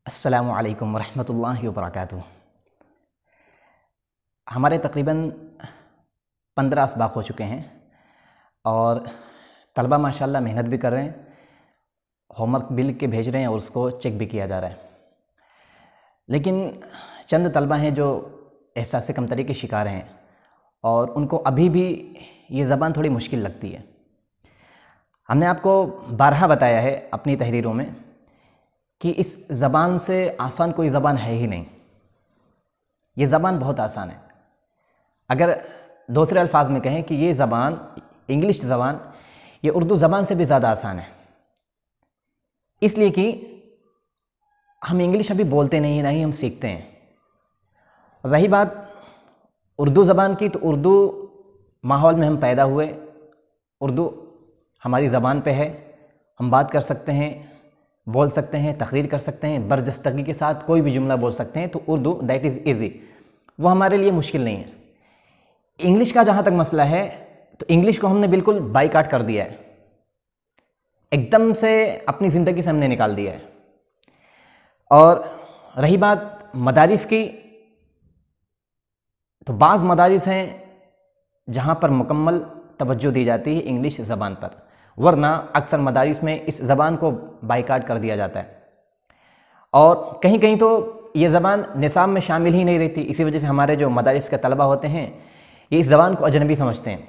अस्सलामु अलैकुम वरहमतुल्लाहि वबरकातुहू। हमारे तकरीबन 15 असबाक़ हो चुके हैं और तलबा माशाल्लाह मेहनत भी कर रहे हैं, होमवर्क भी लिख के भेज रहे हैं और उसको चेक भी किया जा रहा है। लेकिन चंद तलबा हैं जो एहसास कमतरी के शिकार हैं और उनको अभी भी ये ज़बान थोड़ी मुश्किल लगती है। हमने आपको बारहा बताया है अपनी तहरीरों में कि इस ज़बान से आसान कोई ज़बान है ही नहीं। ये ज़बान बहुत आसान है। अगर दूसरे अल्फाज में कहें कि ये ज़बान, इंग्लिश ज़बान, ये उर्दू ज़बान से भी ज़्यादा आसान है, इसलिए कि हम इंग्लिश अभी बोलते नहीं हैं, ना ही हम सीखते हैं। रही बात उर्दू ज़बान की, तो उर्दू माहौल में हम पैदा हुए, उर्दू हमारी ज़बान पे है, हम बात कर सकते हैं, बोल सकते हैं, तकरीर कर सकते हैं, बरजस्तगी के साथ कोई भी जुमला बोल सकते हैं। तो उर्दू दैट इज़ ईज़ी, वो हमारे लिए मुश्किल नहीं है। इंग्लिश का जहाँ तक मसला है, तो इंग्लिश को हमने बिल्कुल बाइकाट कर दिया है, एकदम से अपनी ज़िंदगी से हमने निकाल दिया है। और रही बात मदारिस की, तो बाज़ मदारिस हैं जहाँ पर मुकम्मल तवज्जो दी जाती है इंग्लिश ज़बान पर, वरना अक्सर मदारिस में इस ज़बान को बाइकाट कर दिया जाता है। और कहीं कहीं तो ये ज़बान निसाब में शामिल ही नहीं रहती। इसी वजह से हमारे जो मदारिस के तलबा होते हैं ये इस ज़बान को अजनबी समझते हैं,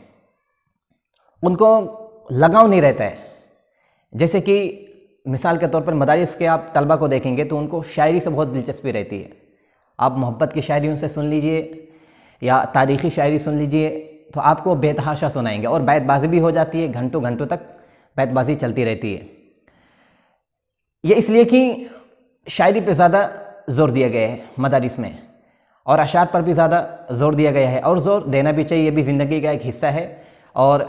उनको लगाव नहीं रहता है। जैसे कि मिसाल के तौर पर मदारिस के आप तलबा को देखेंगे तो उनको शायरी से बहुत दिलचस्पी रहती है। आप मोहब्बत की शायरी उनसे सुन लीजिए या तारीख़ी शायरी सुन लीजिए तो आपको बेतहाशा सुनाएंगे, और बैतबाजी भी हो जाती है, घंटों घंटों तक बैतबाजी चलती रहती है। ये इसलिए कि शायरी पे ज़्यादा ज़ोर दिया गया है मदारिस में, और अशार पर भी ज़्यादा ज़ोर दिया गया है, और ज़ोर देना भी चाहिए, ये भी ज़िंदगी का एक हिस्सा है और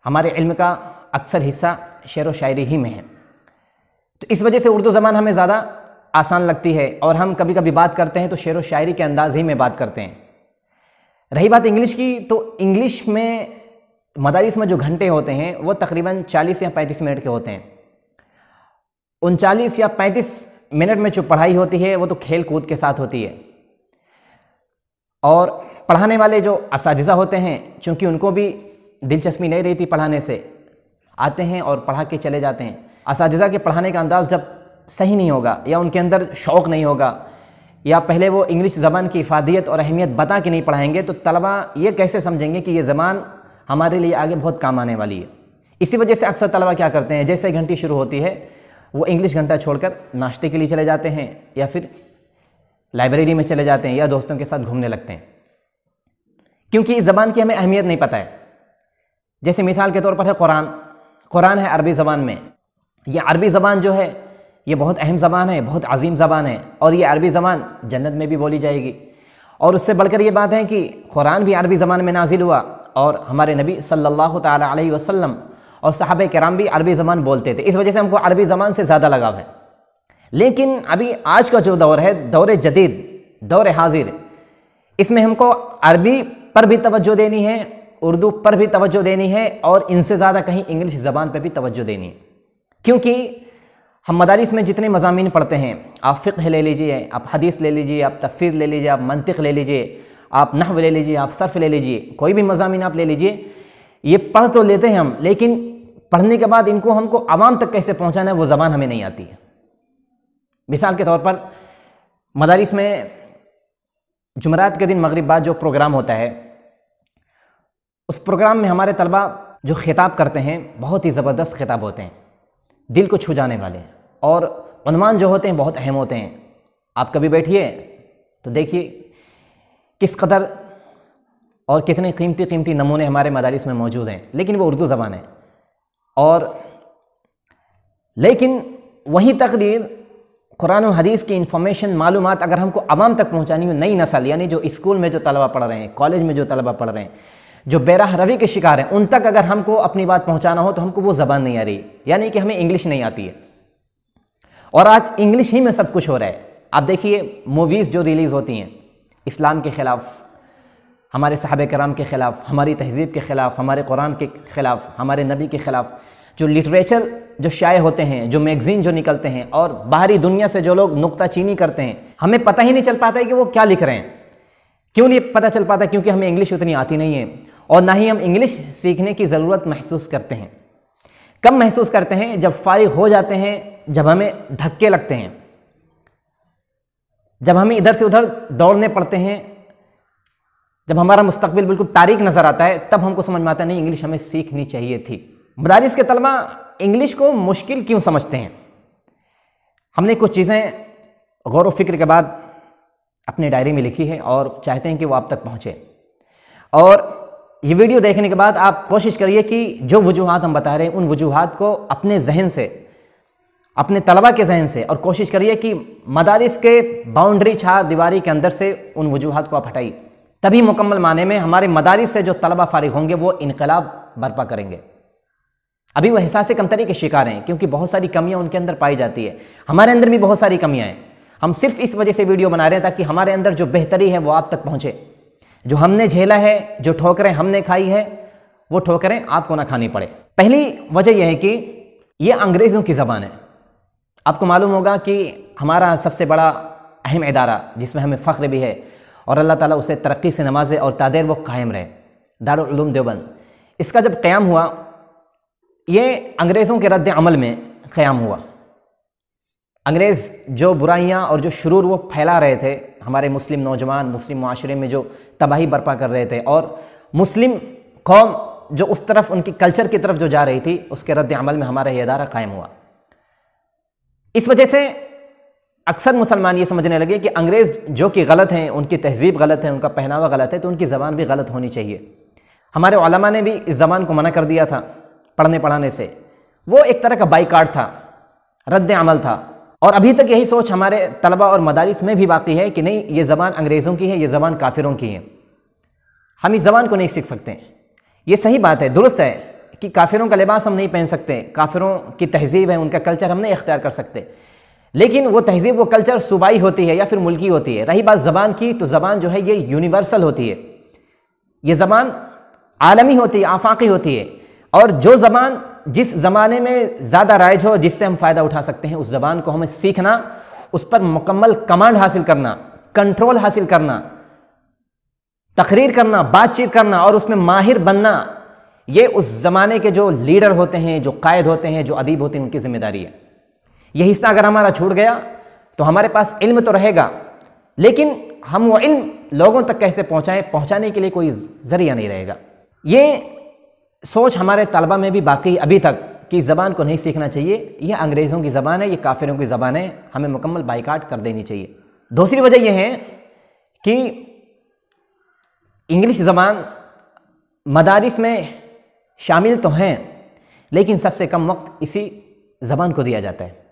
हमारे इल्म का अक्सर हिस्सा शेर व शायरी ही में है। तो इस वजह से उर्दू ज़बान हमें ज़्यादा आसान लगती है और हम कभी कभी बात करते हैं तो शेर व शायरी के अंदाज ही में बात करते हैं। रही बात इंग्लिश की, तो इंग्लिश में मदारिस में जो घंटे होते हैं वो तकरीबन 40 या 35 मिनट के होते हैं। 39 या 35 मिनट में जो पढ़ाई होती है वो तो खेल कूद के साथ होती है, और पढ़ाने वाले जो असातिज़ा होते हैं चूँकि उनको भी दिलचस्पी नहीं रहती पढ़ाने से, आते हैं और पढ़ा के चले जाते हैं। असातिज़ा के पढ़ाने का अंदाज़ जब सही नहीं होगा या उनके अंदर शौक़ नहीं होगा या पहले वो इंग्लिश ज़बान की इफ़ादियत और अहमियत बता के नहीं पढ़ाएंगे, तो तलबा ये कैसे समझेंगे कि ये ज़बान हमारे लिए आगे बहुत काम आने वाली है। इसी वजह से अक्सर तलबा क्या करते हैं, जैसे घंटी शुरू होती है वो इंग्लिश घंटा छोड़कर नाश्ते के लिए चले जाते हैं या फिर लाइब्रेरी में चले जाते हैं या दोस्तों के साथ घूमने लगते हैं, क्योंकि इस ज़बान की हमें अहमियत नहीं पता है। जैसे मिसाल के तौर पर है कुरान है अरबी ज़बान में। ये अरबी ज़बान जो है ये बहुत अहम ज़बान है, बहुत अजीम ज़बान है, और ये अरबी ज़बान जन्नत में भी बोली जाएगी। और उससे बढ़कर ये बात है कि कुरान भी अरबी ज़बान में नाजिल हुआ और हमारे नबी सल्लल्लाहु ताला अलैहि वसल्लम और सहाबे किराम भी अरबी ज़बान बोलते थे। इस वजह से हमको अरबी ज़बान से ज़्यादा लगाव है। लेकिन अभी आज का जो दौर है, दौर जदीद, दौर हाजिर, इसमें हमको अरबी पर भी तवज्जो देनी है, उर्दू पर भी तवज्जो देनी है, और इनसे ज़्यादा कहीं इंग्लिश ज़बान पर भी तवज्जो देनी है। क्योंकि हम मदारिस में जितने मज़ामीन पढ़ते हैं, आप फ़िक़्ह ले लीजिए, आप हदीस ले लीजिए, आप तफ़सीर ले लीजिए, आप मंतिक़ ले लीजिए, आप नहव ले लीजिए, आप सर्फ़ ले लीजिए, कोई भी मज़ामीन आप ले लीजिए, ये पढ़ तो लेते हैं हम, लेकिन पढ़ने के बाद इनको हमको आवाम तक कैसे पहुँचाना है वो ज़बान हमें नहीं आती है। मिसाल के तौर पर मदारिस में जुमरात के दिन मगरिब बाद जो प्रोग्राम होता है, उस प्रोग्राम में हमारे तलबा जो ख़िताब करते हैं बहुत ही ज़बरदस्त ख़िताब होते हैं, दिल को छू जाने वाले, और उन्वान जो होते हैं बहुत अहम होते हैं। आप कभी बैठिए तो देखिए किस कदर और कितने कीमती कीमती नमूने हमारे मदारिस में मौजूद हैं, लेकिन वो उर्दू ज़बान है। और लेकिन वही तकरीर कुरान और हदीस की इंफॉर्मेशन, मालूमात अगर हमको आवाम तक पहुँचानी हो, नई नस्ल यानी जो स्कूल में जो तलबा पढ़ रहे हैं, कॉलेज में जो तलबा पढ़ रहे हैं, जो बेराह रवी के शिकार हैं, उन तक अगर हमको अपनी बात पहुंचाना हो तो हमको वो ज़बान नहीं आ रही, यानी कि हमें इंग्लिश नहीं आती है। और आज इंग्लिश ही में सब कुछ हो रहा है। आप देखिए मूवीज़ जो रिलीज़ होती हैं इस्लाम के ख़िलाफ़, हमारे सहाबे कराम के ख़िलाफ़, हमारी तहज़ीब के ख़िलाफ़, हमारे कुरान के ख़िलाफ़, हमारे नबी के ख़िलाफ़, जो लिटरेचर जो शाये होते हैं, जो मैगजीन जो निकलते हैं, और बाहरी दुनिया से जो लोग नुक्ताचीनी करते हैं, हमें पता ही नहीं चल पाता है कि वो क्या लिख रहे हैं। क्यों नहीं पता चल पाता? क्योंकि हमें इंग्लिश उतनी आती नहीं है, और ना ही हम इंग्लिश सीखने की ज़रूरत महसूस करते हैं। कब महसूस करते हैं? जब फारिग हो जाते हैं, जब हमें धक्के लगते हैं, जब हमें इधर से उधर दौड़ने पड़ते हैं, जब हमारा मुस्तकबिल बिल्कुल तारीक नज़र आता है, तब हमको समझ में आता है नहीं, इंग्लिश हमें सीखनी चाहिए थी। मदारिस के तलबा इंग्लिश को मुश्किल क्यों समझते हैं? हमने कुछ चीज़ें गौर व फिक्र के बाद अपनी डायरी में लिखी है और चाहते हैं कि वो आप तक पहुँचे। और ये वीडियो देखने के बाद आप कोशिश करिए कि जो वजूहात हम बता रहे हैं, उन वजूहात को अपने जहन से, अपने तलबा के जहन से, और कोशिश करिए कि मदारिस के बाउंड्री चार दीवारी के अंदर से उन वजूहात को आप हटाइए। तभी मुकम्मल माने में हमारे मदारिस से जो तलबा फारिग होंगे वो इनकलाब बर्पा करेंगे। अभी वो एहसास कमतरी के शिकार हैं, क्योंकि बहुत सारी कमियां उनके अंदर पाई जाती है। हमारे अंदर भी बहुत सारी कमियां हैं। हम सिर्फ इस वजह से वीडियो बना रहे हैं ताकि हमारे अंदर जो बेहतरी है वो आप तक पहुँचे। जो हमने झेला है, जो ठोकरें हमने खाई है, वो ठोकरें आपको ना खानी पड़े। पहली वजह यह है कि ये अंग्रेज़ों की ज़बान है। आपको मालूम होगा कि हमारा सबसे बड़ा अहम इदारा जिसमें हमें फ़ख्र भी है और अल्लाह ताला उसे तरक्की से नवाजे और तादेर वो कायम रहे, दारुल उलूम देवबंद, इसका जब क़याम हुआ, ये अंग्रेज़ों के रद्द अमल में क़याम हुआ। अंग्रेज़ जो बुराइयां और जो शुरूर वो फैला रहे थे, हमारे मुस्लिम नौजवान, मुस्लिम माशरे में जो तबाही बर्पा कर रहे थे, और मुस्लिम कौम जो उस तरफ, उनकी कल्चर की तरफ जो जा रही थी, उसके रद्द अमल में हमारा ये इदारा कायम हुआ। इस वजह से अक्सर मुसलमान ये समझने लगे कि अंग्रेज़ जो कि गलत हैं, उनकी तहजीब गलत है, उनका पहनावा गलत है, तो उनकी ज़बान भी गलत होनी चाहिए। हमारे उलमा ने भी इस ज़बान को मना कर दिया था पढ़ने पढ़ाने से। वो एक तरह का बाइकाट था, रद्द अमल था। और अभी तक यही सोच हमारे तलबा और मदारिस में भी बाकी है कि नहीं, ये ज़बान अंग्रेज़ों की है, ये ज़बान काफिरों की है, हम इस ज़बान को नहीं सीख सकते। ये सही बात है, दुरुस्त है कि काफिरों का लिबास हम नहीं पहन सकते, काफिरों की तहजीब है, उनका कल्चर हम नहीं इख्तियार कर सकते, लेकिन वो तहजीब, वो कल्चर सूबाई होती है या फिर मुल्की होती है। रही बात ज़बान की, तो ज़बान जो है ये यूनिवर्सल होती है, ये ज़बान आलमी होती है, आफाकी होती है। और जो ज़बान जिस ज़माने में ज़्यादा राइज हो, जिससे हम फ़ायदा उठा सकते हैं, उस ज़बान को हमें सीखना, उस पर मुकम्मल कमांड हासिल करना, कंट्रोल हासिल करना, तकरीर करना, बातचीत करना और उसमें माहिर बनना, ये उस ज़माने के जो लीडर होते हैं, जो कायद होते हैं, जो अदीब होते हैं, उनकी ज़िम्मेदारी है। ये हिस्सा अगर हमारा छूट गया तो हमारे पास इल्म तो रहेगा, लेकिन हम वो इल्म लोगों तक कैसे पहुँचाएँ, पहुँचाने के लिए कोई ज़रिया नहीं रहेगा। ये सोच हमारे तलबा में भी बाकी अभी तक कि ज़बान को नहीं सीखना चाहिए, यह अंग्रेज़ों की ज़बान है, ये काफिरों की ज़बान है, हमें मुकम्मल बाइकाट कर देनी चाहिए। दूसरी वजह यह है कि इंग्लिश ज़बान मदारिस में शामिल तो हैं, लेकिन सबसे कम वक्त इसी ज़बान को दिया जाता है।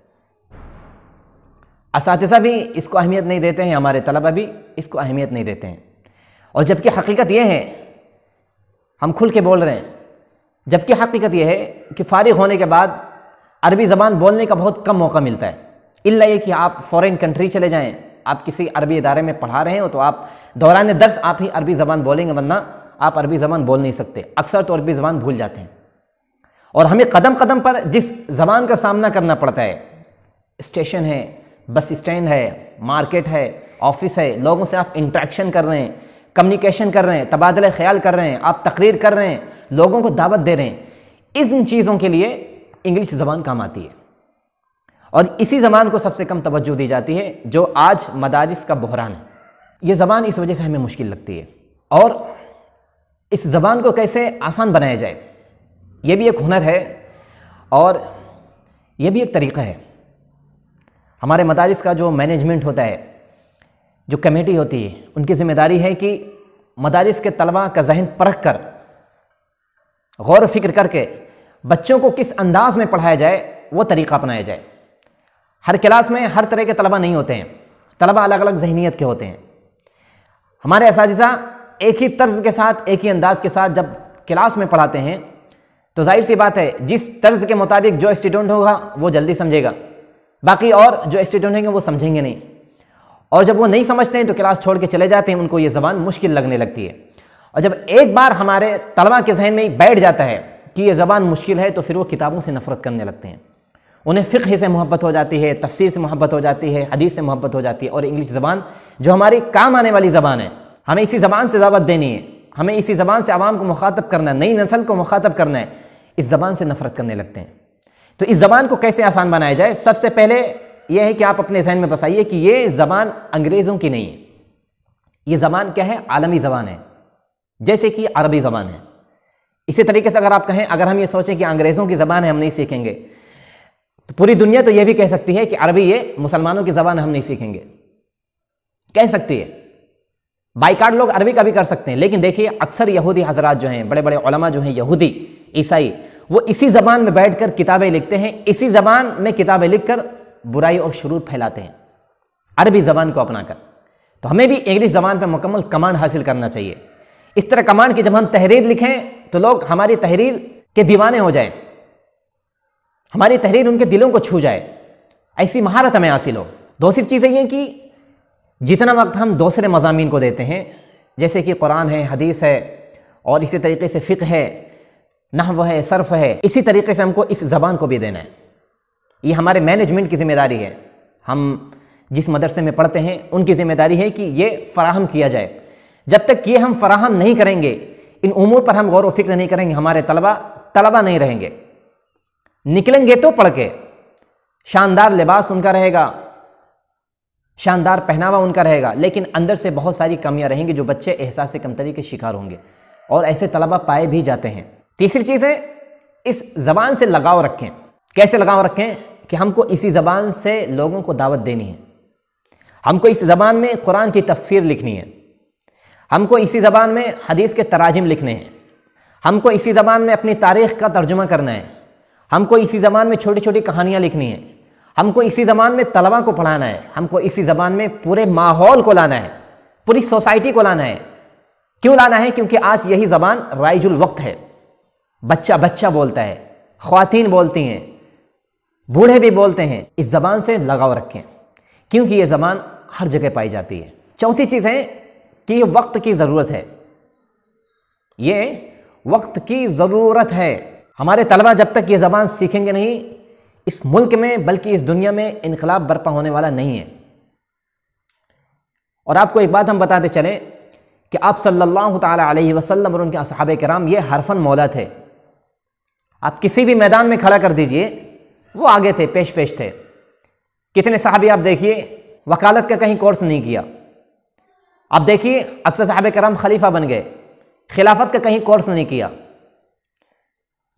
असातिज़ा भी इसको अहमियत नहीं देते हैं, हमारे तलबा भी इसको अहमियत नहीं देते हैं। और जबकि हकीकत यह है, हम खुल के बोल रहे हैं, जबकि हकीकत यह है कि फारिग होने के बाद अरबी ज़बान बोलने का बहुत कम मौका मिलता है। इल्ला ये कि आप फ़ॉरेन कंट्री चले जाएं, आप किसी अरबी इदारे में पढ़ा रहे हो तो आप दौरान दर्स आप ही अरबी ज़बान बोलेंगे, वरना आप अरबी ज़बान बोल नहीं सकते। अक्सर तो अरबी ज़बान भूल जाते हैं। और हमें कदम कदम पर जिस ज़बान का सामना करना पड़ता है, स्टेशन है, बस स्टैंड है, मार्केट है, ऑफिस है, लोगों से आप इंटरेक्शन कर रहे हैं, कम्युनिकेशन कर रहे हैं, तबादला ख्याल कर रहे हैं, आप तकरीर कर रहे हैं, लोगों को दावत दे रहे हैं, इन चीज़ों के लिए इंग्लिश ज़बान काम आती है। और इसी ज़बान को सबसे कम तवज्जो दी जाती है, जो आज मदारिस का बहरान है। ये ज़बान इस वजह से हमें मुश्किल लगती है। और इस ज़बान को कैसे आसान बनाया जाए, ये भी एक हुनर है और ये भी एक तरीक़ा है। हमारे मदारिस का जो मैनेजमेंट होता है, जो कमेटी होती है, उनकी ज़िम्मेदारी है कि मदारिस के तलबा का जहन परख कर, गौर फिक्र करके बच्चों को किस अंदाज में पढ़ाया जाए, वो तरीक़ा अपनाया जाए। हर क्लास में हर तरह के तलबा नहीं होते हैं, तलबा अलग अलग जहनीत के होते हैं। हमारे असातिज़ा एक ही तर्ज के साथ, एक ही अंदाज के साथ जब क्लास में पढ़ाते हैं, तो जाहिर सी बात है जिस तर्ज के मुताबिक जो स्टूडेंट होगा वो जल्दी समझेगा, बाकी और जो स्टूडेंट होंगे वो समझेंगे नहीं। और जब वो नहीं समझते हैं तो क्लास छोड़ के चले जाते हैं, उनको ये ज़बान मुश्किल लगने लगती है। और जब एक बार हमारे तलबा के जहन में बैठ जाता है कि ये ज़बान मुश्किल है तो फिर वो किताबों से नफ़रत करने लगते हैं। उन्हें फ़िक़्ह से मोहब्बत हो जाती है, तफ़सीर से मोहब्बत हो जाती है, हदीस से मोहब्बत हो जाती है। और इंग्लिश ज़बान जो हमारी काम आने वाली ज़बान है, हमें इसी ज़बान से दावत देनी है, हमें इसी ज़बान से आवाम को मुखातब करना है, नई नस्ल को मुखातब करना है, इस ज़बान से नफ़रत करने लगते हैं। तो इस ज़बान को कैसे आसान बनाया जाए? सबसे पहले यह है कि आप अपने जहन में बसाइए कि ये ज़बान अंग्रेज़ों की नहीं है। ये ज़बान क्या है? आलमी ज़बान है, जैसे कि अरबी ज़बान है। इसी तरीके से अगर आप कहें, अगर हम ये सोचें कि अंग्रेज़ों की ज़बान है, हम नहीं सीखेंगे, तो पूरी दुनिया तो यह भी कह सकती है कि अरबी ये मुसलमानों की ज़बान हम नहीं सीखेंगे, कह सकती है। बाइकाट लोग अरबी का भी कर सकते हैं। लेकिन देखिए, अक्सर यहूदी हजरात जो हैं, बड़े बड़े उलमा जो हैं, यहूदी ईसाई, वो इसी ज़बान में बैठकर किताबें लिखते हैं, इसी ज़बान में किताबें लिखकर बुराई और शुरूर फैलाते हैं अरबी ज़बान को अपनाकर। तो हमें भी इंग्लिश ज़बान पर मुकम्मल कमांड हासिल करना चाहिए। इस तरह कमांड कि जब हम तहरीर लिखें तो लोग हमारी तहरीर के दीवाने हो जाएं, हमारी तहरीर उनके दिलों को छू जाए, ऐसी महारत हमें हासिल हो। दूसरी चीज़ ये कि जितना वक्त हम दूसरे मज़ामीन को देते हैं, जैसे कि कुरान है, हदीस है, और इसी तरीके से फ़िक़्ह है, नहव है, सर्फ़ है, इसी तरीके से हमको इस ज़बान को भी देना है। ये हमारे मैनेजमेंट की ज़िम्मेदारी है। हम जिस मदरसे में पढ़ते हैं उनकी ज़िम्मेदारी है कि ये फ़राहम किया जाए। जब तक ये हम फ़राहम नहीं करेंगे, इन उमूर पर हम गौर व फिक्र नहीं करेंगे, हमारे तलबा नहीं रहेंगे। निकलेंगे तो पढ़ के, शानदार लिबास उनका रहेगा, शानदार पहनावा उनका रहेगा, लेकिन अंदर से बहुत सारी कमियां रहेंगी जो बच्चे एहसास कमतरी के शिकार होंगे, और ऐसे तलबा पाए भी जाते हैं। तीसरी चीज़ है, इस ज़बान से लगाव रखें। कैसे लगाव रखें? कि हमको इसी ज़बान से लोगों को दावत देनी है, हमको इस ज़बान में कुरान की तफसीर लिखनी है, हमको इसी ज़बान में हदीस के तराजिम लिखने हैं, हमको इसी ज़बान में अपनी तारीख़ का तर्जुमा करना है, हमको इसी ज़बान में छोटी छोटी कहानियाँ लिखनी है, हमको इसी ज़बान में तलबा को पढ़ाना है, हमको इसी ज़बान में पूरे माहौल को लाना है, पूरी सोसाइटी को लाना है। क्यों लाना है? क्योंकि आज यही ज़बान राइजुल वक्त है। बच्चा बच्चा बोलता है, ख्वातीन बोलती हैं, बूढ़े भी बोलते हैं। इस ज़बान से लगाव रखें, क्योंकि ये ज़बान हर जगह पाई जाती है। चौथी चीज़ है कि ये वक्त की ज़रूरत है, ये वक्त की ज़रूरत है। हमारे तलबा जब तक ये ज़बान सीखेंगे नहीं, इस मुल्क में बल्कि इस दुनिया में इनकलाब बर्पा होने वाला नहीं है। और आपको एक बात हम बताते चलें कि आप सल्लल्लाहु ताला अलैहि वसल्लम और उनके असहाबे किराम ये हरफन मौला थे। आप किसी भी मैदान में खड़ा कर दीजिए, वो आगे थे, पेश पेश थे। कितने सहाबी आप देखिए, वकालत का कहीं कोर्स नहीं किया। आप देखिए, अक्सर सहाबे किराम खलीफा बन गए, खिलाफत का कहीं कोर्स नहीं किया।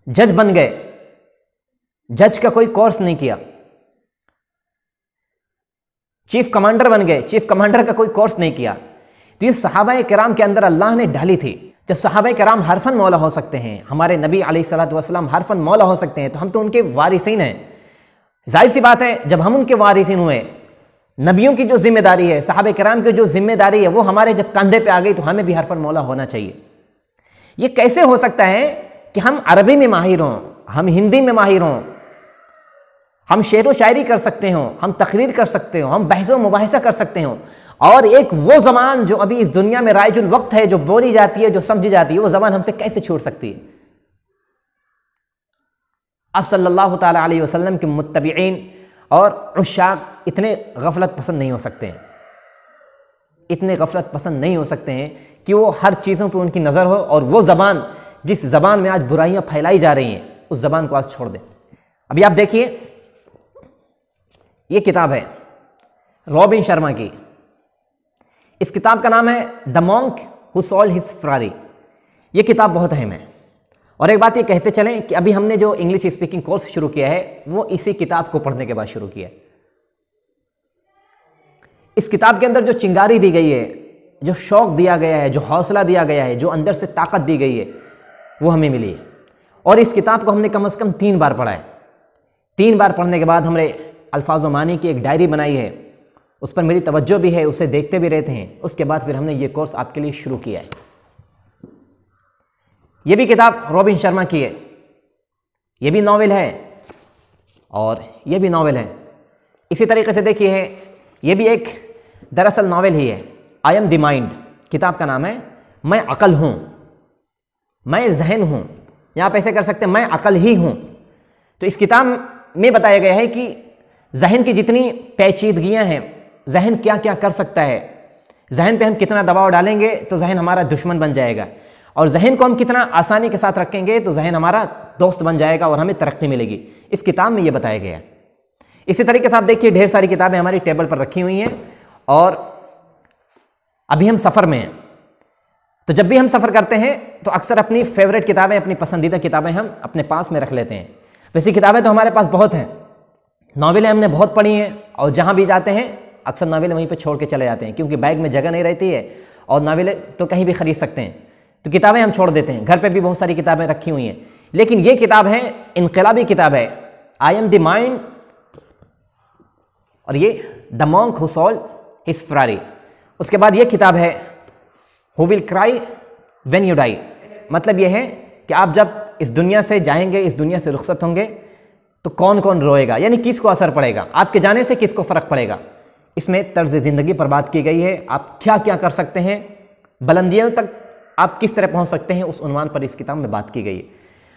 जज बन गए, जज का कोई कोर्स नहीं किया। चीफ कमांडर बन गए, चीफ कमांडर का कोई कोर्स नहीं किया। तो ये सहाबा किराम के अंदर अल्लाह ने डाली थी। जब सहाबा किराम हरफन मौला हो सकते हैं, हमारे नबी अलैहिस्सलातु वस्सलाम हरफन मौला हो सकते हैं, तो हम तो उनके वारिसीन हैं। जाहिर सी बात है, जब हम उनके वारिसीन हुए, नबियों की जो जिम्मेदारी है, सहाबा किराम की जो जिम्मेदारी है, वो हमारे जब कंधे पे आ गई, तो हमें भी हरफन मौला होना चाहिए। ये कैसे हो सकता है कि हम अरबी में माहिर हों, हम हिंदी में माहिर हों, हम शेर व शायरी कर सकते हों, हम तकरीर कर सकते हो, हम बहस व मुबाहिसा कर सकते हों, और एक वो ज़बान जो अभी इस दुनिया में राइजुल वक्त है, जो बोली जाती है, जो समझी जाती है, वो ज़बान हमसे कैसे छूट सकती है? आप सल्लल्लाहु ताला अलैहि वसल्लम के मुत्तबीईन और उशाक इतने गफलत पसंद नहीं हो सकते हैं, इतने गफलत पसंद नहीं हो सकते हैं कि वो हर चीज़ों पर उनकी नज़र हो, और वो ज़बान जिस ज़बान में आज बुराइयाँ फैलाई जा रही हैं, उस ज़बान को आज छोड़ दें। अभी आप देखिए, ये किताब है रॉबिन शर्मा की। इस किताब का नाम है the monk who solved his Ferrari. ये किताब बहुत अहम है। और एक बात ये कहते चलें कि अभी हमने जो इंग्लिश स्पीकिंग कोर्स शुरू किया है, वो इसी किताब को पढ़ने के बाद शुरू किया है। इस किताब के अंदर जो चिंगारी दी गई है, जो शौक दिया गया है, जो हौसला दिया गया है, जो अंदर से ताकत दी गई है, वो हमें मिली है। और इस किताब को हमने कम से कम 3 बार पढ़ा है। 3 बार पढ़ने के बाद हमने अल्फाज व मानी की एक डायरी बनाई है, उस पर मेरी तवज्जो भी है, उसे देखते भी रहते हैं। उसके बाद फिर हमने ये कोर्स आपके लिए शुरू किया है। ये भी किताब रॉबिन शर्मा की है, ये भी नावल है और ये भी नावल है। इसी तरीके से देखिए है, ये भी एक दरअसल नावल ही है। आई एम द माइंड किताब का नाम है। मैं अकल हूँ, मैं जहन हूँ, यहाँ पे ऐसे कर सकते हैं मैं अकल ही हूँ। तो इस किताब में बताया गया है कि जहन की जितनी पेचीदगियाँ हैं, जहन क्या क्या कर सकता है, जहन पे हम कितना दबाव डालेंगे तो जहन हमारा दुश्मन बन जाएगा, और जहन को हम कितना आसानी के साथ रखेंगे तो जहन हमारा दोस्त बन जाएगा और हमें तरक्की मिलेगी। इस किताब में ये बताया गया है। इसी तरीके से आप देखिए ढेर सारी किताबें हमारी टेबल पर रखी हुई हैं, और अभी हम सफ़र में हैं, तो जब भी हम सफ़र करते हैं तो अक्सर अपनी फेवरेट किताबें, अपनी पसंदीदा किताबें हम अपने पास में रख लेते हैं। वैसी किताबें तो हमारे पास बहुत हैं, नावलें हमने बहुत पढ़ी हैं, और जहाँ भी जाते हैं अक्सर नावलें वहीं पे छोड़ के चले जाते हैं, क्योंकि बैग में जगह नहीं रहती है और नावलें तो कहीं भी खरीद सकते हैं, तो किताबें हम छोड़ देते हैं। घर पे भी बहुत सारी किताबें रखी हुई हैं, लेकिन ये किताब है इनकलाबी किताब है, आई एम द माइंड, और ये the monk who solved his Ferrari. उसके बाद ये किताब है who will cry when you die. मतलब ये है कि आप जब इस दुनिया से जाएंगे, इस दुनिया से रुखसत होंगे, तो कौन कौन रोएगा, यानी किसको असर पड़ेगा, आपके जाने से किसको फ़र्क पड़ेगा। इसमें तर्ज ज़िंदगी पर बात की गई है, आप क्या क्या कर सकते हैं, बुलंदियों तक आप किस तरह पहुंच सकते हैं, उस उन्वान पर इस किताब में बात की गई है।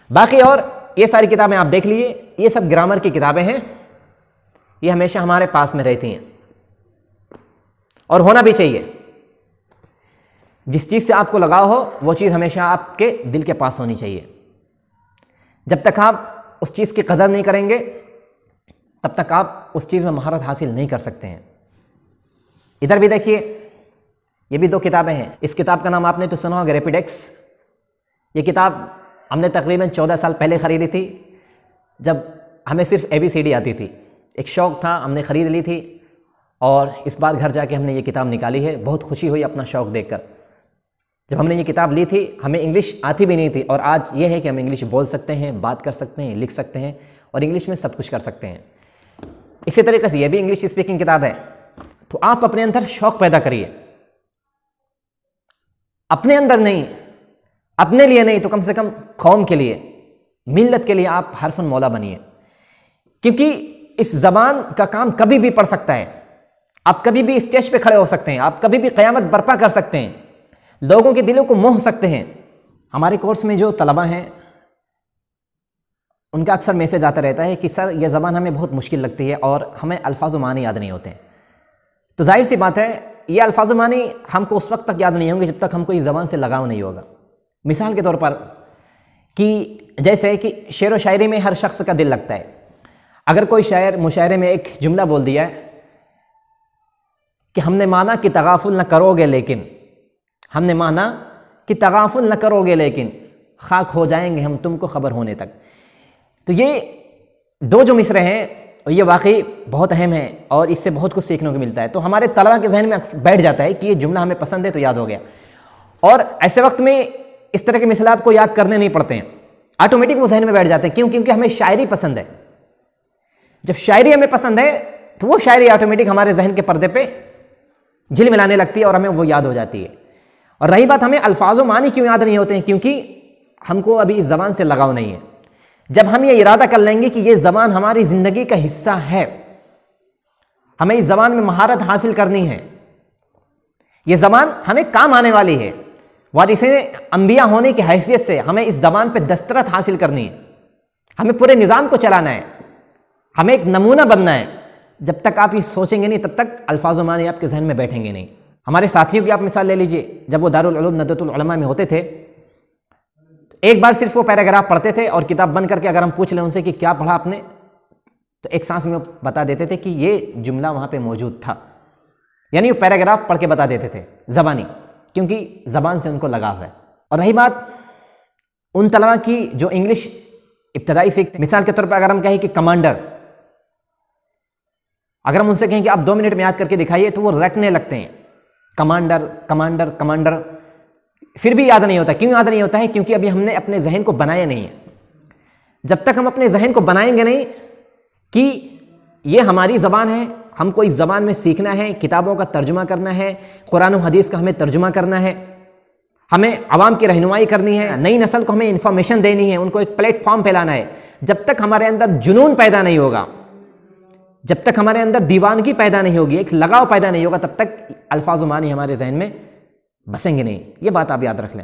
बाकी और ये सारी किताबें आप देख लीजिए, ये सब ग्रामर की किताबें हैं, ये हमेशा हमारे पास में रहती हैं और होना भी चाहिए। जिस चीज़ से आपको लगाव हो वो चीज़ हमेशा आपके दिल के पास होनी चाहिए। जब तक आप उस चीज़ की कदर नहीं करेंगे तब तक आप उस चीज़ में महारत हासिल नहीं कर सकते हैं। इधर भी देखिए, ये भी 2 किताबें हैं। इस किताब का नाम आपने तो सुना होगा, रैपिडेक्स। ये किताब हमने तकरीबन 14 साल पहले ख़रीदी थी, जब हमें सिर्फ ABCD आती थी। एक शौक़ था, हमने ख़रीद ली थी, और इस बार घर जाके हमने ये किताब निकाली है। बहुत खुशी हुई अपना शौक़ देखकर। जब हमने ये किताब ली थी हमें इंग्लिश आती भी नहीं थी, और आज ये है कि हम इंग्लिश बोल सकते हैं, बात कर सकते हैं, लिख सकते हैं, और इंग्लिश में सब कुछ कर सकते हैं। इसी तरीके से ये भी इंग्लिश स्पीकिंग किताब है। तो आप अपने अंदर शौक़ पैदा करिए, अपने अंदर नहीं, अपने लिए नहीं तो कम से कम कौम के लिए, मिल्लत के लिए आप हरफन मौला बनिए, क्योंकि इस ज़बान का काम कभी भी पड़ सकता है। आप कभी भी स्टेज पे खड़े हो सकते हैं, आप कभी भी क़यामत बर्पा कर सकते हैं, लोगों के दिलों को मोह सकते हैं। हमारे कोर्स में जो तलबा हैं उनका अक्सर मैसेज आता रहता है कि सर यह ज़बान हमें बहुत मुश्किल लगती है और हमें अल्फाज व मानी याद नहीं होते। तो जाहिर सी बात है, ये अल्फाज व मानी हमको उस वक्त तक याद नहीं होंगे जब तक हमको इस ज़बान से लगाव नहीं होगा। मिसाल के तौर पर कि जैसे कि शेर व शायरी में हर शख्स का दिल लगता है। अगर कोई शायर मुशायरे में एक जुमला बोल दिया है कि हमने माना कि तगाफुल न करोगे लेकिन, हमने माना कि तगाफुल न करोगे लेकिन खाक हो जाएंगे हम तुमको खबर होने तक। तो ये 2 जो मिसरे हैं ये वाकई बहुत अहम है और इससे बहुत कुछ सीखने को मिलता है। तो हमारे तलबा के जहन में बैठ जाता है कि ये जुमला हमें पसंद है तो याद हो गया, और ऐसे वक्त में इस तरह के मिसलात को याद करने नहीं पड़ते हैं, ऑटोमेटिक वो जहन में बैठ जाते हैं। क्यों? क्योंकि हमें शायरी पसंद है। जब शायरी हमें पसंद है तो वो शायरी ऑटोमेटिक हमारे जहन के पर्दे पे झिलमिलाने लगती है और हमें वो याद हो जाती है। और रही बात हमें अल्फाजों मानी क्यों याद नहीं होते हैं, क्योंकि हमको अभी इस ज़बान से लगाव नहीं है। जब हम ये इरादा कर लेंगे कि ये ज़बान हमारी ज़िंदगी का हिस्सा है, हमें इस ज़बान में महारत हासिल करनी है, ये ज़बान हमें काम आने वाली है, वारिसे अंबिया होने की हैसियत से हमें इस ज़बान पे दस्तरत हासिल करनी है, हमें पूरे निज़ाम को चलाना है, हमें एक नमूना बनना है। जब तक आप ये सोचेंगे नहीं तब तक अल्फाज़ मानी आपके जहन में बैठेंगे नहीं। हमारे साथियों की आप मिसाल ले लीजिए, जब वो दारुल उलूम नदवतुल उलमा में होते थे, एक बार सिर्फ वो पैराग्राफ पढ़ते थे और किताब बंद करके अगर हम पूछ लें उनसे कि क्या पढ़ा आपने, तो एक सांस में बता देते थे कि ये जुमला वहाँ पे मौजूद था। यानी वो पैराग्राफ पढ़ के बता देते थे ज़बानी, क्योंकि ज़बान से उनको लगाव है। और रही बात उन तलबा की जो इंग्लिश इब्तदाई सीखते, मिसाल के तौर पर अगर हम कहें कि कमांडर, अगर हम उनसे कहें कि आप 2 मिनट में याद करके दिखाइए तो वो रटने लगते हैं, कमांडर कमांडर कमांडर, फिर भी याद नहीं होता। क्यों याद नहीं होता है? क्योंकि अभी हमने अपने जहन को बनाया नहीं है। जब तक हम अपने जहन को बनाएंगे नहीं कि ये हमारी ज़बान है, हमको इस ज़बान में सीखना है, किताबों का तर्जुमा करना है, कुरान और हदीस का हमें तर्जुमा करना है, हमें आवाम की रहनुमाई करनी है, नई नस्ल को हमें इंफॉर्मेशन देनी है, उनको एक प्लेटफॉर्म फैलाना है। जब तक हमारे अंदर जुनून पैदा नहीं होगा, जब तक हमारे अंदर दीवानगी पैदा नहीं होगी, एक लगाव पैदा नहीं होगा, तब तक अल्फाज़ मानी हमारे जहन में बसेंगे नहीं। ये बात आप याद रख लें।